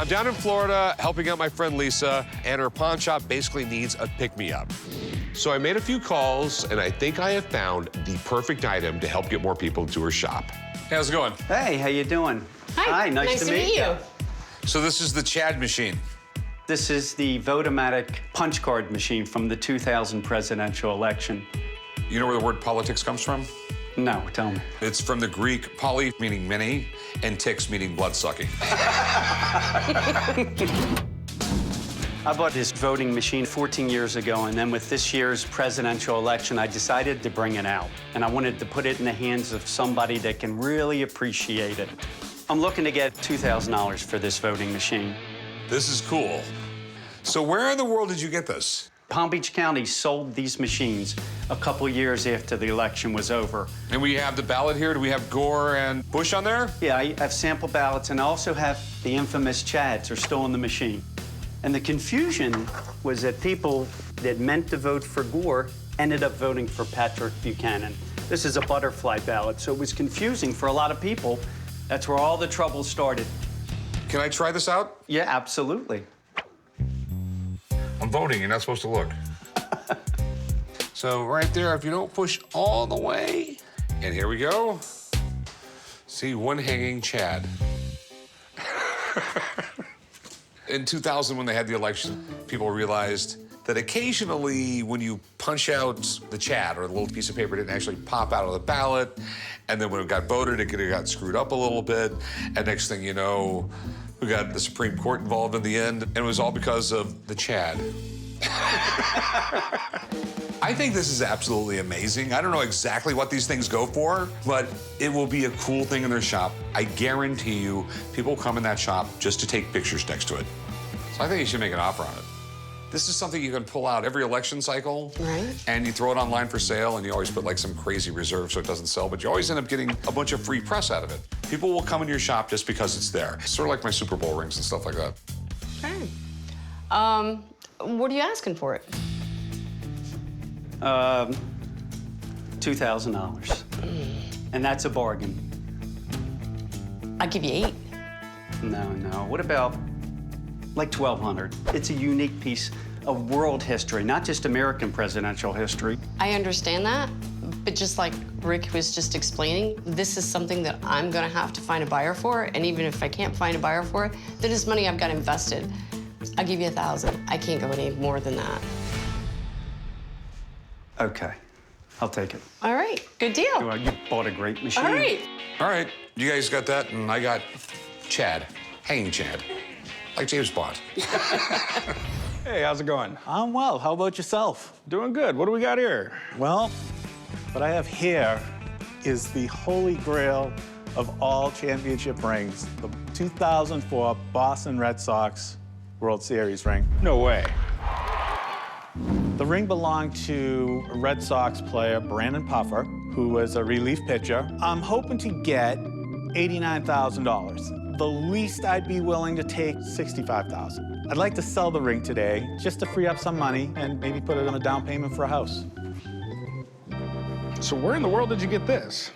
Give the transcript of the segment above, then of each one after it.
I'm down in Florida helping out my friend Lisa, and her pawn shop basically needs a pick-me-up. So I made a few calls, and I think I have found the perfect item to help get more people into her shop. Hey, how's it going? Hey, how you doing? Hi, nice to meet you. So this is the Chad machine. This is the Votomatic punch card machine from the 2000 presidential election. You know where the word politics comes from? No, tell me. It's from the Greek poly, meaning many, and tix, meaning blood-sucking. I bought this voting machine 14 years ago, and then with this year's presidential election, I decided to bring it out. And I wanted to put it in the hands of somebody that can really appreciate it. I'm looking to get $2,000 for this voting machine. This is cool. So where in the world did you get this? Palm Beach County sold these machines a couple years after the election was over. And we have the ballot here. Do we have Gore and Bush on there? Yeah, I have sample ballots, and I also have the infamous Chads are still in the machine. And the confusion was that people that meant to vote for Gore ended up voting for Patrick Buchanan. This is a butterfly ballot, so it was confusing for a lot of people. That's where all the trouble started. Can I try this out? Yeah, absolutely. I'm voting. You're not supposed to look. So right there, if you don't push all the way, and here we go. See, one hanging Chad. In 2000, when they had the election, people realized that occasionally when you punch out the Chad or the little piece of paper, it didn't actually pop out of the ballot. And then when it got voted, it could have got screwed up a little bit. And next thing you know, we got the Supreme Court involved in the end, and it was all because of the Chad. I think this is absolutely amazing. I don't know exactly what these things go for, but it will be a cool thing in their shop. I guarantee you, people come in that shop just to take pictures next to it. So I think you should make an offer on it. This is something you can pull out every election cycle. Right. And you throw it online for sale, and you always put like some crazy reserve so it doesn't sell, but you always end up getting a bunch of free press out of it. People will come into your shop just because it's there. It's sort of like my Super Bowl rings and stuff like that. Okay. What are you asking for it? $2,000. And that's a bargain. I'll give you 8. No. What about like 1,200? It's a unique piece of world history, not just American presidential history. I understand that, but just like Rick was just explaining, this is something that I'm gonna have to find a buyer for, and even if I can't find a buyer for it, then it's money I've got invested. I'll give you 1,000. I can't go any more than that. Okay, I'll take it. All right, good deal. Well, you bought a great machine. All right. All right, you guys got that, and I got Chad, hanging Chad, like James Bond. Hey, how's it going? I'm well. How about yourself? Doing good. What do we got here? Well, what I have here is the holy grail of all championship rings, the 2004 Boston Red Sox World Series ring. No way. The ring belonged to a Red Sox player, Brandon Puffer, who was a relief pitcher. I'm hoping to get $89,000. The least I'd be willing to take, $65,000. I'd like to sell the ring today just to free up some money and maybe put it on a down payment for a house. So where in the world did you get this?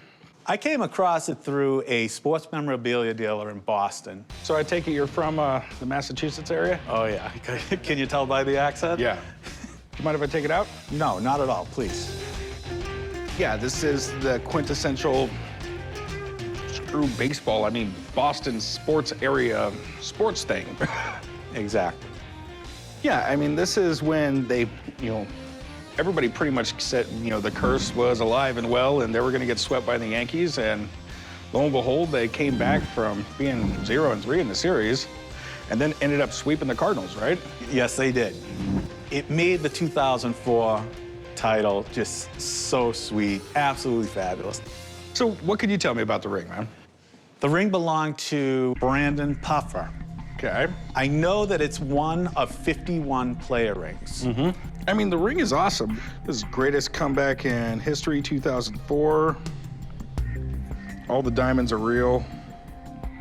I came across it through a sports memorabilia dealer in Boston. So I take it you're from the Massachusetts area? Oh, yeah. Can you tell by the accent? Yeah. You mind if I take it out? No, not at all, please. Yeah, this is the quintessential screw baseball. I mean, Boston sports area sports thing. Exactly. Yeah, I mean, this is when they, everybody pretty much said, the curse was alive and well, and they were going to get swept by the Yankees. And lo and behold, they came back from being 0-3 in the series, and then ended up sweeping the Cardinals, right? Yes, they did. It made the 2004 title just so sweet, absolutely fabulous. So what could you tell me about the ring, man? The ring belonged to Brandon Puffer. Okay. I know that it's one of 51 player rings. Mm-hmm. I mean, the ring is awesome. This is greatest comeback in history, 2004. All the diamonds are real.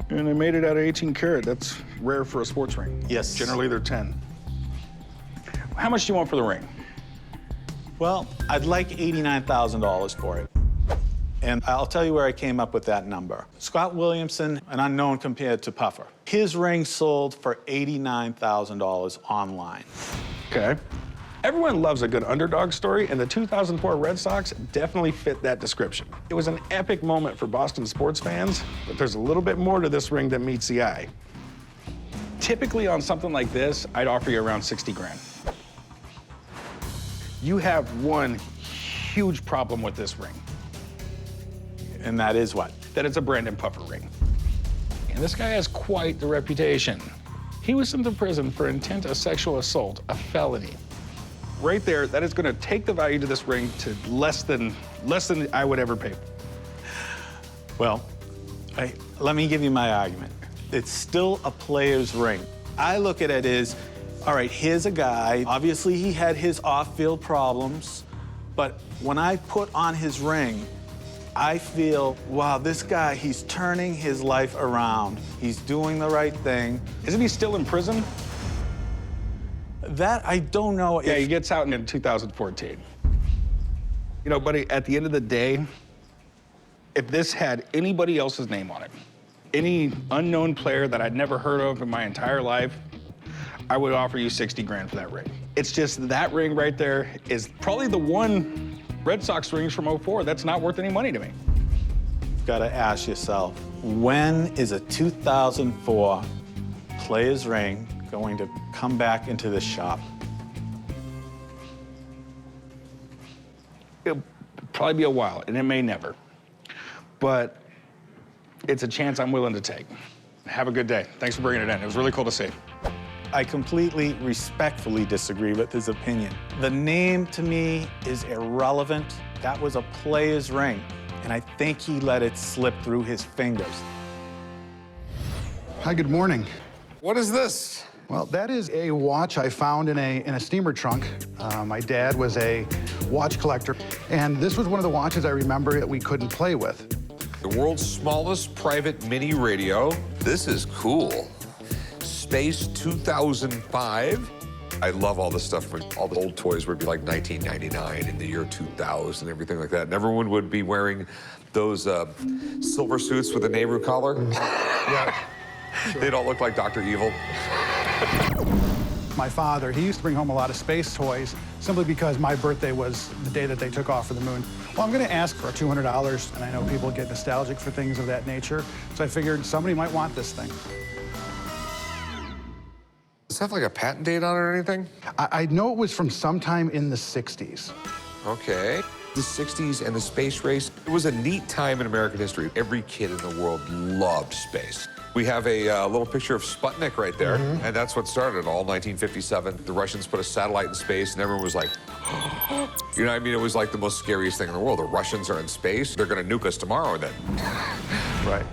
And they made it out of 18 karat. That's rare for a sports ring. Yes. Generally, they're 10. How much do you want for the ring? Well, I'd like $89,000 for it. And I'll tell you where I came up with that number. Scott Williamson, an unknown compared to Puffer. His ring sold for $89,000 online. Okay. Everyone loves a good underdog story, and the 2004 Red Sox definitely fit that description. It was an epic moment for Boston sports fans, but there's a little bit more to this ring than meets the eye. Typically on something like this, I'd offer you around 60 grand. You have one huge problem with this ring. And that is what? That it's a Brandon Puffer ring. And this guy has quite the reputation. He was sent to prison for intent of sexual assault, a felony. Right there, that is gonna take the value to this ring to less than I would ever pay. Well, let me give you my argument. It's still a player's ring. I look at it as, all right, here's a guy. Obviously, he had his off-field problems, but when I put on his ring, I feel, wow, this guy, he's turning his life around. He's doing the right thing. Isn't he still in prison? That I don't know. Yeah, he gets out in 2014. You know, buddy, at the end of the day, if this had anybody else's name on it, any unknown player that I'd never heard of in my entire life, I would offer you 60 grand for that ring. It's just that ring right there is probably the one Red Sox rings from '04 that's not worth any money to me. You've got to ask yourself, when is a 2004 player's ring going to come back into the shop? It'll probably be a while, and it may never. But it's a chance I'm willing to take. Have a good day. Thanks for bringing it in. It was really cool to see. I completely, respectfully disagree with his opinion. The name, to me, is irrelevant. That was a player's ring, and I think he let it slip through his fingers. Hi, good morning. What is this? Well, that is a watch I found in a steamer trunk. My dad was a watch collector, and this was one of the watches I remember that we couldn't play with. The world's smallest private mini radio. This is cool. Space 2005. I love all this stuff. All the old toys would be like 1999 in the year 2000, everything like that. And everyone would be wearing those silver suits with a Nehru collar. Yeah. They'd all look like Dr. Evil. My father, he used to bring home a lot of space toys simply because my birthday was the day that they took off for the moon. Well, I'm going to ask for $200, and I know people get nostalgic for things of that nature, so I figured somebody might want this thing. Does it have like a patent date on it or anything? I know it was from sometime in the 60s. Okay. The 60s and the space race. It was a neat time in American history. Every kid in the world loved space. We have a little picture of Sputnik right there, and that's what started it all, 1957. The Russians put a satellite in space, and everyone was like, you know what I mean? It was like the most scariest thing in the world. The Russians are in space. They're going to nuke us tomorrow then. Right.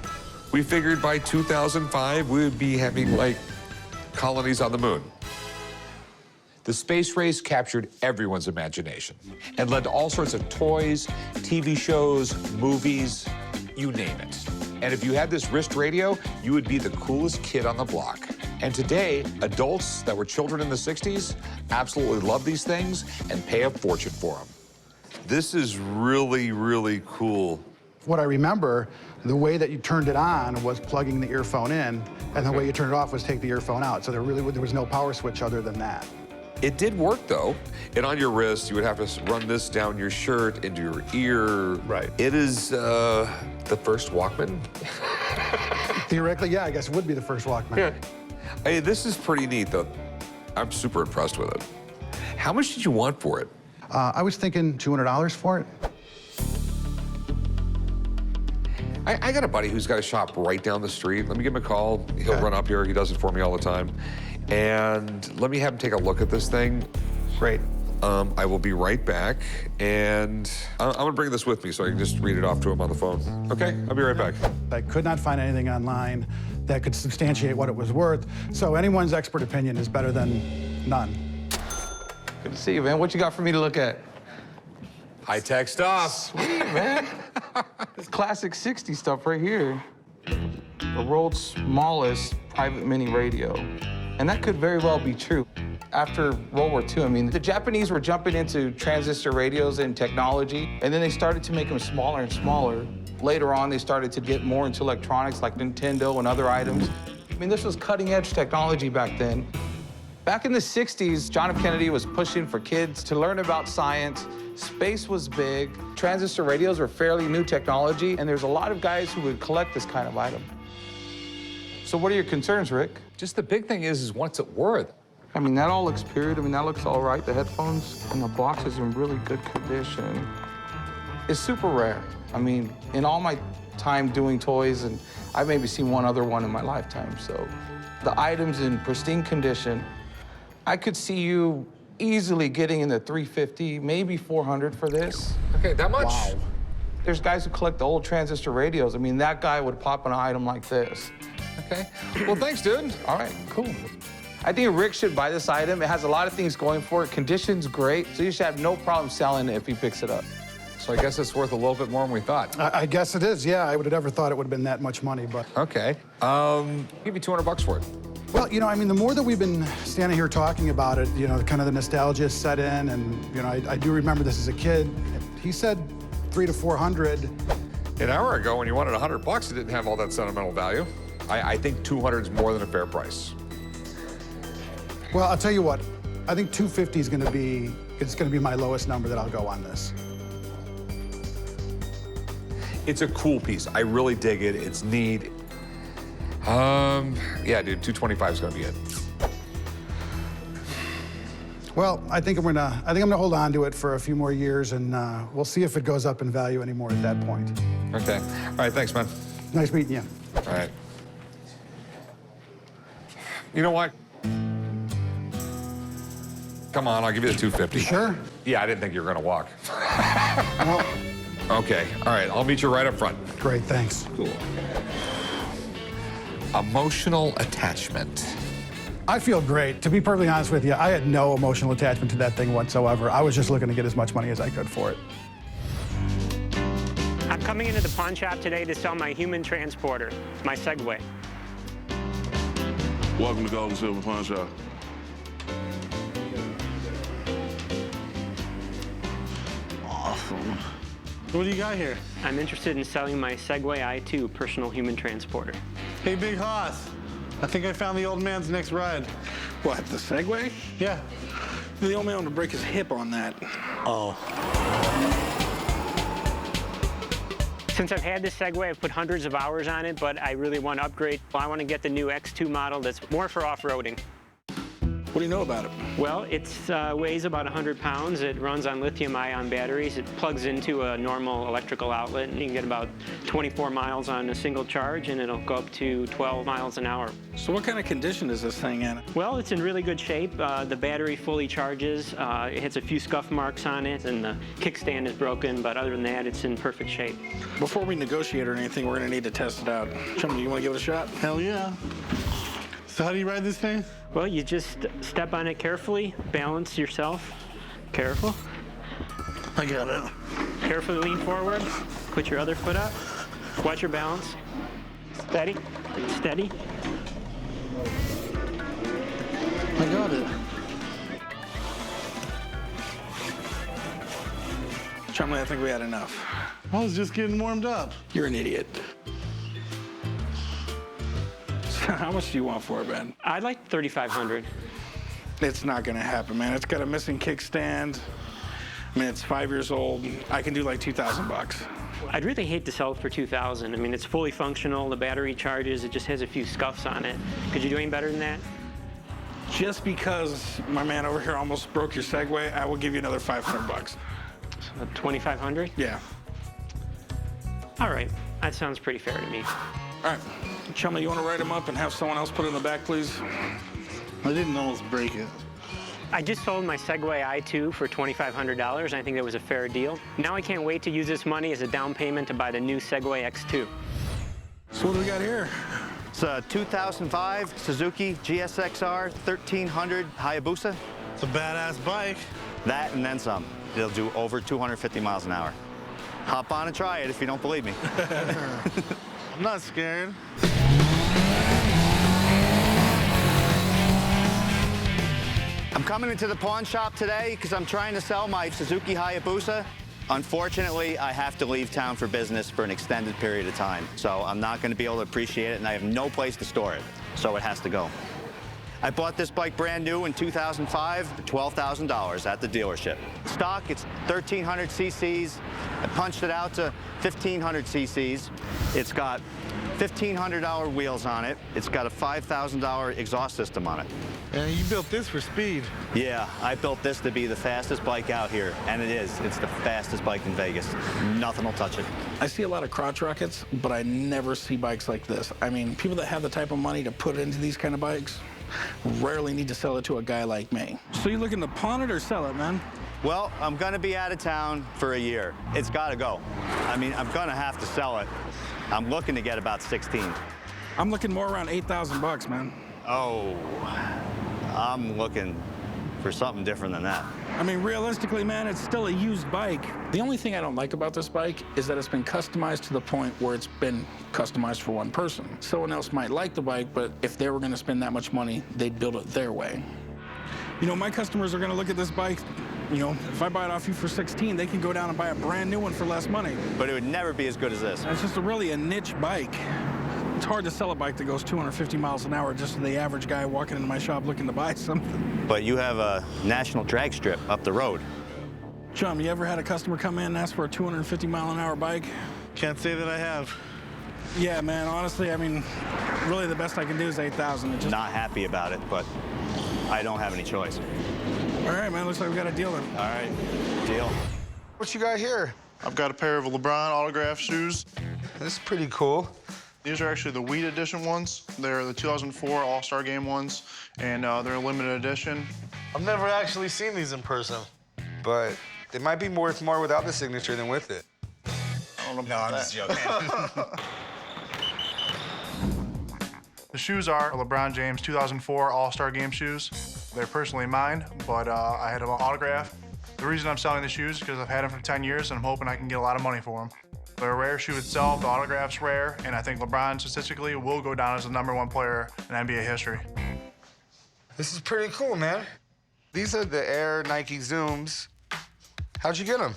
We figured by 2005, we would be having, like, colonies on the moon. The space race captured everyone's imagination and led to all sorts of toys, TV shows, movies, you name it. And if you had this wrist radio, you would be the coolest kid on the block. And today, adults that were children in the 60s absolutely love these things and pay a fortune for them. This is really, really cool. What I remember, the way that you turned it on was plugging the earphone in, and the way you turned it off was take the earphone out. So there was no power switch other than that. It did work, though. And on your wrist, you would have to run this down your shirt, into your ear. Right. It is the first Walkman. Theoretically, yeah, I guess it would be the first Walkman. Yeah. Hey, this is pretty neat, though. I'm super impressed with it. How much did you want for it? I was thinking $200 for it. I got a buddy who's got a shop right down the street. Let me give him a call. He'll run up here. He does it for me all the time. And let me have him take a look at this thing. Great. I will be right back, and I'm gonna bring this with me so I can just read it off to him on the phone. Okay, I'll be right back. I could not find anything online that could substantiate what it was worth, so anyone's expert opinion is better than none. Good to see you, man. What you got for me to look at? High-tech stuff. Sweet, man. This classic 60s stuff right here. The world's smallest private mini radio. And that could very well be true. After World War II, I mean, the Japanese were jumping into transistor radios and technology, and then they started to make them smaller and smaller. Later on, they started to get more into electronics like Nintendo and other items. I mean, this was cutting-edge technology back then. Back in the 60s, John F. Kennedy was pushing for kids to learn about science. Space was big. Transistor radios were fairly new technology, and there's a lot of guys who would collect this kind of item. So what are your concerns, Rick? Just the big thing is what's it worth? I mean, that all looks period. I mean, that looks all right. The headphones and the box is in really good condition. It's super rare. I mean, in all my time doing toys, and I've maybe seen one other one in my lifetime, so the item's in pristine condition. I could see you easily getting in the $350, maybe $400 for this. Okay, that much? Wow. There's guys who collect the old transistor radios. I mean, that guy would pop an item like this. Okay. Well, thanks, dude. All right, cool. I think Rick should buy this item. It has a lot of things going for it. Condition's great, so you should have no problem selling it if he picks it up. So I guess it's worth a little bit more than we thought. I guess it is, yeah. I would have never thought it would have been that much money, but... Okay. Give you $200 for it. Well, you know, I mean, the more that we've been standing here talking about it, you know, kind of the nostalgia set in, and, you know, I do remember this as a kid. He said $300 to $400. An hour ago, when you wanted $100, it didn't have all that sentimental value. I think 200 is more than a fair price. Well, I'll tell you what. I think 250 is going to be my lowest number that I'll go on this. It's a cool piece. I really dig it. It's neat. Yeah, dude, 225 is gonna be it. Well, I think I'm gonna hold on to it for a few more years, and we'll see if it goes up in value anymore at that point. Okay. All right, thanks, man. Nice meeting you. All right. You know what? Come on, I'll give you the 250. Sure. Yeah, I didn't think you were gonna walk. Well, Okay, all right, I'll meet you right up front. great, thanks. Cool. Emotional attachment. I feel great. To be perfectly honest with you, I had no emotional attachment to that thing whatsoever. I was just looking to get as much money as I could for it. I'm coming into the pawn shop today to sell my human transporter, my Segway. Welcome to Gold and Silver Pawn Shop. Awesome. What do you got here? I'm interested in selling my Segway i2 personal human transporter. Hey, Big Hoss. I think I found the old man's next ride. What, the Segway? Yeah. The old man wanted to break his hip on that. Oh. Since I've had this Segway, I've put hundreds of hours on it, but I really want to upgrade. I want to get the new X2 model that's more for off-roading. What do you know about it? Well, it weighs about 100 pounds. It runs on lithium-ion batteries. It plugs into a normal electrical outlet, and you can get about 24 miles on a single charge, and it'll go up to 12 miles an hour. So what kind of condition is this thing in? Well, it's in really good shape. The battery fully charges. It has a few scuff marks on it, and the kickstand is broken, but other than that, it's in perfect shape. Before we negotiate or anything, we're gonna need to test it out. Chumley, you wanna give it a shot? Hell yeah. So how do you ride this thing? Well, you just step on it carefully, balance yourself. Careful. I got it. Carefully lean forward. Put your other foot up. Watch your balance. Steady. Steady. I got it. Chumley, I think we had enough. I was just getting warmed up. You're an idiot. How much do you want for it, Ben? I'd like $3,500. It's not gonna happen, man. It's got a missing kickstand. I mean, it's 5 years old. I can do like 2,000 bucks. I'd really hate to sell it for $2,000. I mean, it's fully functional. The battery charges. It just has a few scuffs on it. Could you do any better than that? Just because my man over here almost broke your Segway, I will give you another 500 bucks. So $2,500? Yeah. All right. That sounds pretty fair to me. All right. Chumley, you want to write them up and have someone else put it in the back, please? I didn't almost break it. I just sold my Segway i2 for $2,500. I think that was a fair deal. Now I can't wait to use this money as a down payment to buy the new Segway X2. So what do we got here? It's a 2005 Suzuki GSX-R 1300 Hayabusa. It's a badass bike. That and then some. It'll do over 250 miles an hour. Hop on and try it if you don't believe me. I'm not scared. coming into the pawn shop today because I'm trying to sell my Suzuki Hayabusa. Unfortunately, I have to leave town for business for an extended period of time. So I'm not going to be able to appreciate it, and I have no place to store it. So it has to go. I bought this bike brand new in 2005 for $12,000 at the dealership. Stock, it's 1,300 cc's. I punched it out to 1,500 cc's. It's got $1,500 wheels on it. It's got a $5,000 exhaust system on it. And you built this for speed. Yeah, I built this to be the fastest bike out here, and it is. It's the fastest bike in Vegas. Nothing will touch it. I see a lot of crotch rockets, but I never see bikes like this. I mean, people that have the type of money to put into these kind of bikes rarely need to sell it to a guy like me. So you looking to pawn it or sell it, man? Well, I'm gonna be out of town for a year. It's gotta go. I mean, I'm gonna have to sell it. I'm looking to get about 16. I'm looking more around 8,000 bucks, man. Oh, I'm looking for something different than that. I mean, realistically, man, it's still a used bike. The only thing I don't like about this bike is that it's been customized to the point where it's been customized for one person. Someone else might like the bike, but if they were gonna spend that much money, they'd build it their way. You know, my customers are gonna look at this bike, you know, if I buy it off you for 16, they can go down and buy a brand new one for less money. But it would never be as good as this. It's just really a niche bike. It's hard to sell a bike that goes 250 miles an hour just to the average guy walking into my shop looking to buy something. But you have a national drag strip up the road. Chum, you ever had a customer come in and ask for a 250-mile-an-hour bike? Can't say that I have. Yeah, man, honestly, I mean, really the best I can do is 8,000. Not happy about it, but I don't have any choice. All right, man, looks like we got a deal then. All right, deal. What you got here? I've got a pair of LeBron autograph shoes. This is pretty cool. These are actually the Wheat Edition ones. They're the 2004 All-Star Game ones, and they're a limited edition. I've never actually seen these in person, but they might be worth more without the signature than with it. I don't know No, about I'm just joking. The shoes are LeBron James 2004 All-Star Game shoes. They're personally mine, but I had them autographed. The reason I'm selling the shoes is because I've had them for 10 years, and I'm hoping I can get a lot of money for them. They're a rare shoe itself, the autograph's rare, and I think LeBron statistically will go down as the #1 player in NBA history. This is pretty cool, man. These are the Air Nike Zooms. How'd you get them?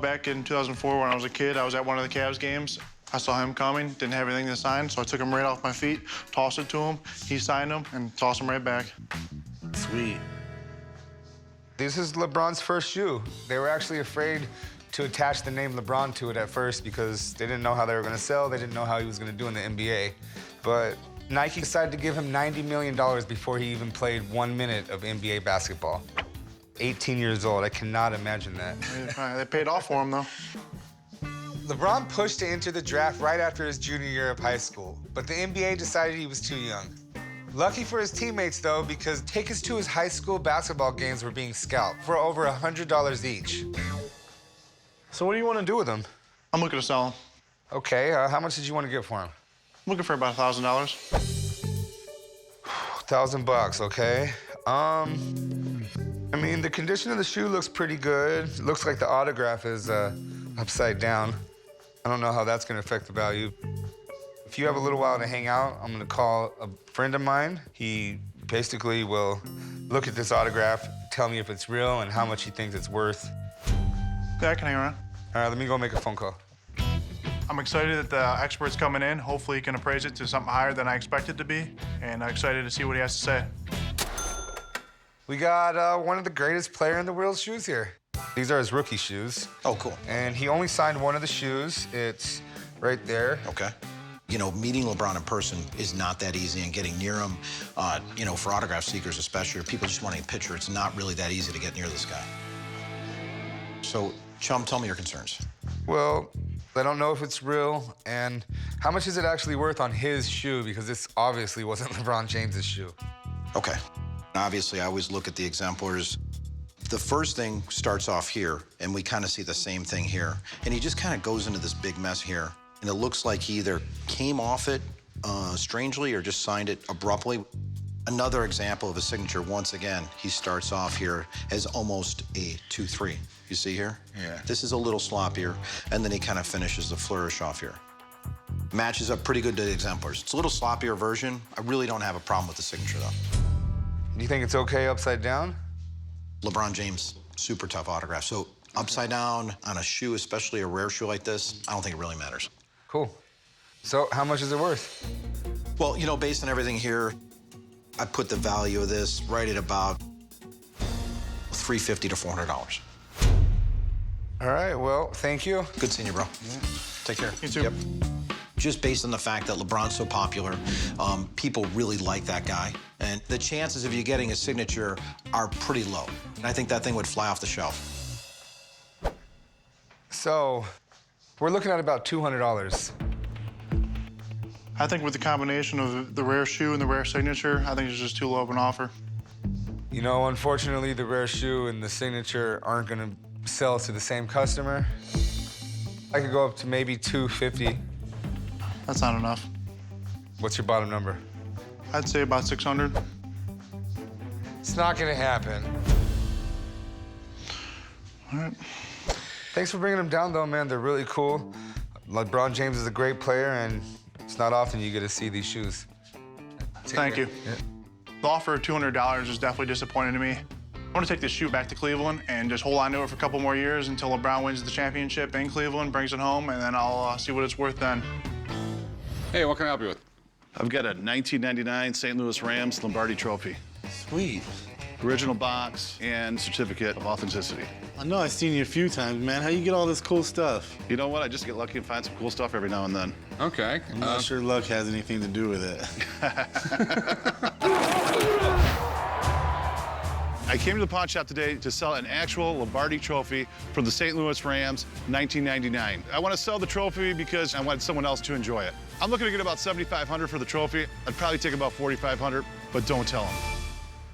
Back in 2004 when I was a kid, I was at one of the Cavs games. I saw him coming, didn't have anything to sign, so I took him right off my feet, tossed it to him, he signed them, and tossed them right back. Sweet. This is LeBron's first shoe. They were actually afraid to attach the name LeBron to it at first because they didn't know how they were gonna sell, they didn't know how he was gonna do in the NBA. But Nike decided to give him $90 million before he even played 1 minute of NBA basketball. 18 years old, I cannot imagine that. They paid off for him, though. LeBron pushed to enter the draft right after his junior year of high school, but the NBA decided he was too young. Lucky for his teammates, though, because tickets to his high school basketball games were being scalped for over $100 each. So what do you want to do with them? I'm looking to sell them. Okay, how much did you want to get for them? I'm looking for about $1,000. $1,000, okay. I mean, the condition of the shoe looks pretty good. It looks like the autograph is upside down. I don't know how that's gonna affect the value. If you have a little while to hang out, I'm gonna call a friend of mine. He basically will look at this autograph, tell me if it's real and how much he thinks it's worth. Yeah, I can hang around. All right, let me go make a phone call. I'm excited that the expert's coming in. Hopefully he can appraise it to something higher than I expect it to be, and I'm excited to see what he has to say. We got one of the greatest player in the world's shoes here. These are his rookie shoes. Oh, cool. And he only signed one of the shoes. It's right there. Okay. You know, meeting LeBron in person is not that easy, and getting near him, you know, for autograph seekers especially, or people just wanting a picture, it's not really that easy to get near this guy. So, Chum, tell me your concerns. Well, I don't know if it's real, and how much is it actually worth on his shoe? Because this obviously wasn't LeBron James's shoe. Okay. Obviously, I always look at the exemplars. The first thing starts off here, and we kind of see the same thing here. And he just kind of goes into this big mess here. And it looks like he either came off it strangely or just signed it abruptly. Another example of a signature, once again, he starts off here as almost a 2-3. You see here? Yeah. This is a little sloppier, and then he kind of finishes the flourish off here. Matches up pretty good to the exemplars. It's a little sloppier version. I really don't have a problem with the signature, though. You think it's okay upside down? LeBron James, super tough autograph. So upside down on a shoe, especially a rare shoe like this, I don't think it really matters. Cool. So how much is it worth? Well, you know, based on everything here, I put the value of this right at about $350 to $400. All right, well, thank you. Good seeing you, bro. Take care. You too. Yep. Just based on the fact that LeBron's so popular, people really like that guy. And the chances of you getting a signature are pretty low. And I think that thing would fly off the shelf. So, we're looking at about $200. I think with the combination of the rare shoe and the rare signature, I think it's just too low of an offer. You know, unfortunately, the rare shoe and the signature aren't gonna sell to the same customer. I could go up to maybe $250. That's not enough. What's your bottom number? I'd say about 600. It's not gonna happen. All right. Thanks for bringing them down, though, man. They're really cool. LeBron James is a great player, and it's not often you get to see these shoes. Thank you. Yeah. The offer of $200 is definitely disappointing to me. I want to take this shoe back to Cleveland and just hold on to it for a couple more years until LeBron wins the championship in Cleveland, brings it home, and then I'll see what it's worth then. Hey, what can I help you with? I've got a 1999 St. Louis Rams Lombardi Trophy. Sweet. Original box and certificate of authenticity. I know I've seen you a few times, man. How you get all this cool stuff? You know what? I just get lucky and find some cool stuff every now and then. Okay. I'm not sure luck has anything to do with it. I came to the pawn shop today to sell an actual Lombardi trophy from the St. Louis Rams, 1999. I want to sell the trophy because I want someone else to enjoy it. I'm looking to get about $7,500 for the trophy. I'd probably take about $4,500, but don't tell him.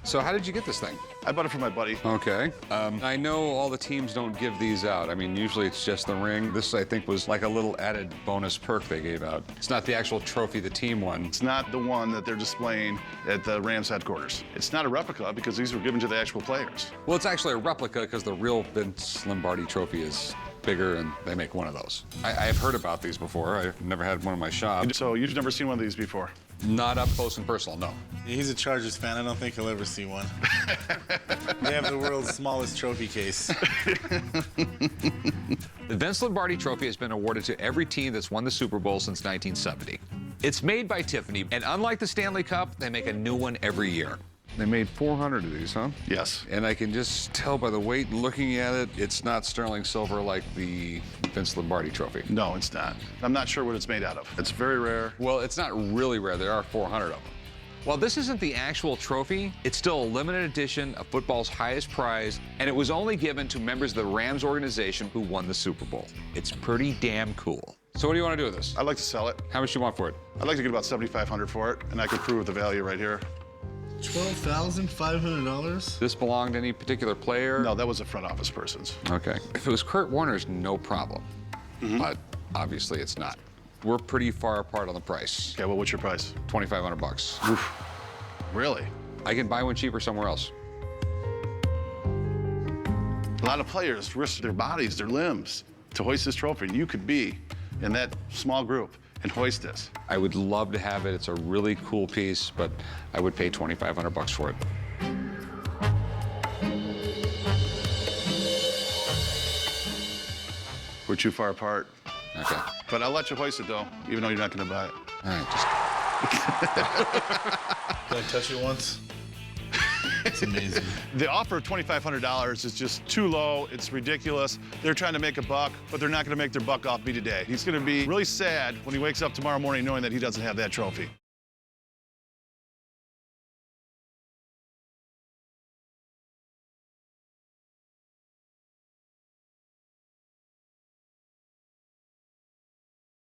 So how did you get this thing? I bought it from my buddy. Okay. I know all the teams don't give these out. I mean, usually it's just the ring. This, I think, was like a little added bonus perk they gave out. It's not the actual trophy the team won. It's not the one that they're displaying at the Rams headquarters. It's not a replica because these were given to the actual players. Well, it's actually a replica because the real Vince Lombardi trophy is bigger, and they make one of those. I've heard about these before. I've never had one in my shop. So you've never seen one of these before? Not up close and personal, no. He's a Chargers fan. I don't think he'll ever see one. They have the world's smallest trophy case. The Vince Lombardi Trophy has been awarded to every team that's won the Super Bowl since 1970. It's made by Tiffany, and unlike the Stanley Cup, they make a new one every year. They made 400 of these, huh? Yes. And I can just tell by the weight and looking at it, it's not sterling silver like the Vince Lombardi Trophy. No, it's not. I'm not sure what it's made out of. It's very rare. Well, it's not really rare. There are 400 of them. While this isn't the actual trophy, it's still a limited edition of football's highest prize, and it was only given to members of the Rams organization who won the Super Bowl. It's pretty damn cool. So what do you want to do with this? I'd like to sell it. How much do you want for it? I'd like to get about $7,500 for it, and I could prove the value right here. $12,500? This belonged to any particular player? No, that was a front office person's. Okay. If it was Kurt Warner's, no problem. But obviously it's not. We're pretty far apart on the price. Okay, well, what's your price? $2,500. Oof. Really? I can buy one cheaper somewhere else. A lot of players risk their bodies, their limbs to hoist this trophy. You could be in that small group and hoist this. I would love to have it. It's a really cool piece, but I would pay $2,500 for it. We're too far apart. Okay. But I'll let you hoist it, though, even though you're not going to buy it. All right, just... Can I touch it once? It's amazing. The offer of $2,500 is just too low. It's ridiculous. They're trying to make a buck, but they're not going to make their buck off me today. He's going to be really sad when he wakes up tomorrow morning knowing that he doesn't have that trophy.